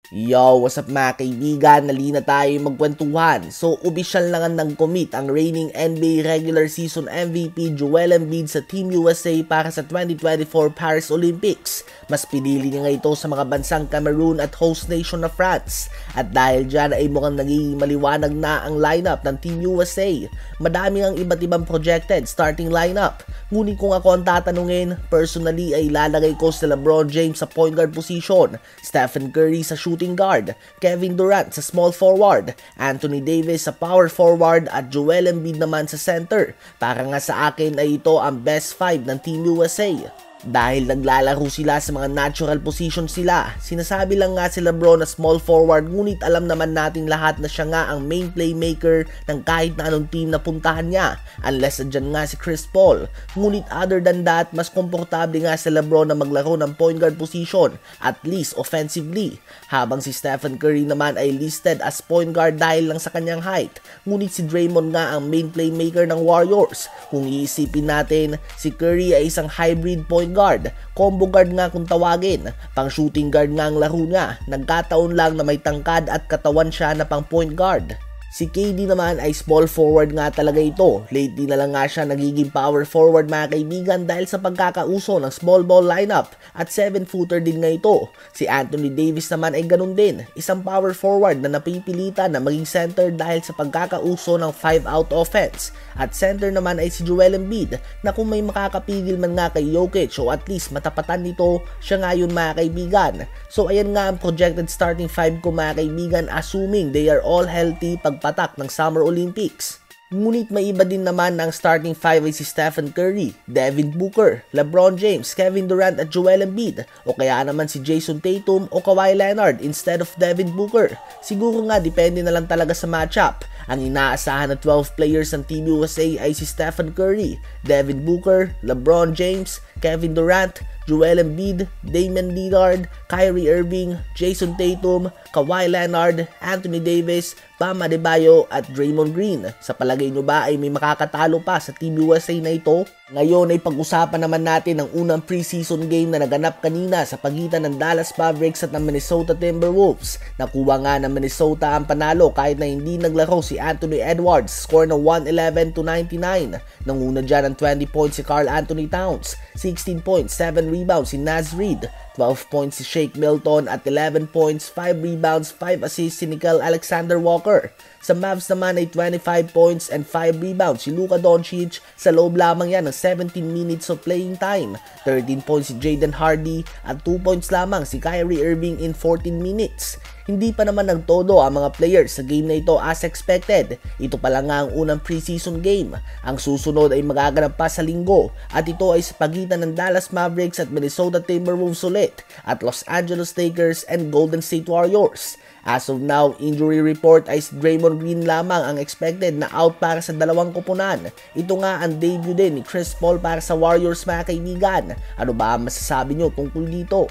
Yo, what's up mga kaibigan? Nali na tayo magkwentuhan. So, opisyal na nga nag-commit ang reigning NBA regular season MVP Joel Embiid sa Team USA para sa 2024 Paris Olympics. Mas pinili niya nga ito sa mga bansang Cameroon at host nation na France. At dahil dyan ay mukhang naging maliwanag na ang lineup ng Team USA. Madami ang iba't ibang projected starting lineup. Ngunit kung ako ang tatanungin, personally ay ilalagay ko si LeBron James sa point guard position, Stephen Curry sa shooting guard, Kevin Durant sa small forward, Anthony Davis sa power forward at Joel Embiid naman sa center. Para nga sa akin ay ito ang best 5 ng Team USA. Dahil naglalaro sila sa mga natural position sila. Sinasabi lang nga si LeBron na small forward, ngunit alam naman nating lahat na siya nga ang main playmaker ng kahit na anong team na puntahan niya, unless andyan nga si Chris Paul. Ngunit other than that, mas komportable nga si LeBron na maglaro ng point guard position, at least offensively. Habang si Stephen Curry naman ay listed as point guard dahil lang sa kanyang height. Ngunit si Draymond nga ang main playmaker ng Warriors. Kung iisipin natin, si Curry ay isang hybrid point guard, combo guard nga kung tawagin, pang shooting guard nga ang laro niya, nagkataon lang na may tangkad at katawan siya na pang point guard. Si KD naman ay small forward nga talaga ito. Lately na lang nga siya nagiging power forward mga kaibigan dahil sa pagkakauso ng small ball lineup at 7-footer din nga ito. Si Anthony Davis naman ay ganun din, isang power forward na napipilitan na maging center dahil sa pagkakauso ng 5-out offense. At center naman ay si Joel Embiid na kung may makakapigil man nga kay Jokic o at least matapatan nito, siya nga yun mga kaibigan. So ayan nga ang projected starting 5 ko mga kaibigan, assuming they are all healthy pagpatak ng Summer Olympics. Ngunit may iba din naman ang starting 5 ay si Stephen Curry, Devin Booker, LeBron James, Kevin Durant at Joel Embiid, o kaya naman si Jason Tatum o Kawhi Leonard instead of Devin Booker. Siguro nga depende na lang talaga sa matchup. Ang inaasahan na 12 players ng Team USA ay si Stephen Curry, Devin Booker, LeBron James, Kevin Durant, Joel Embiid, Damian Lillard, Kyrie Irving, Jason Tatum, Kawhi Leonard, Anthony Davis, Bam Adebayo at Draymond Green. Sa palagay nyo ba ay may makakatalo pa sa Team USA na ito? Ngayon ay pag-usapan naman natin ang unang preseason game na naganap kanina sa pagitan ng Dallas Mavericks at ng Minnesota Timberwolves. Nakuha nga ng Minnesota ang panalo kahit na hindi naglaro si Anthony Edwards, score na 111-99. Nanguna dyan ng 20 points si Karl Anthony Towns, 16 points, 7 rebounds si Naz Reid, 12 points si Shake Milton at 11 points, 5 rebounds, 5 assists si Nickeil Alexander-Walker. Sa Mavs naman ay 25 points and 5 rebounds si Luka Doncic sa loob lamang yan ng 17 minutes of playing time. 13 points si Jaden Hardy at 2 points lamang si Kyrie Irving in 14 minutes. Hindi pa naman nagtodo ang mga players sa game na ito as expected. Ito pa lang nga ang unang preseason game. Ang susunod ay magaganap pa sa linggo at ito ay sa pagitan ng Dallas Mavericks at Minnesota Timberwolves ulit at Los Angeles Lakers and Golden State Warriors. As of now, injury report ay si Draymond Green lamang ang expected na out para sa dalawang koponan. Ito nga ang debut din ni Chris Paul para sa Warriors mga kaibigan. Ano ba ang masasabi nyo tungkol dito?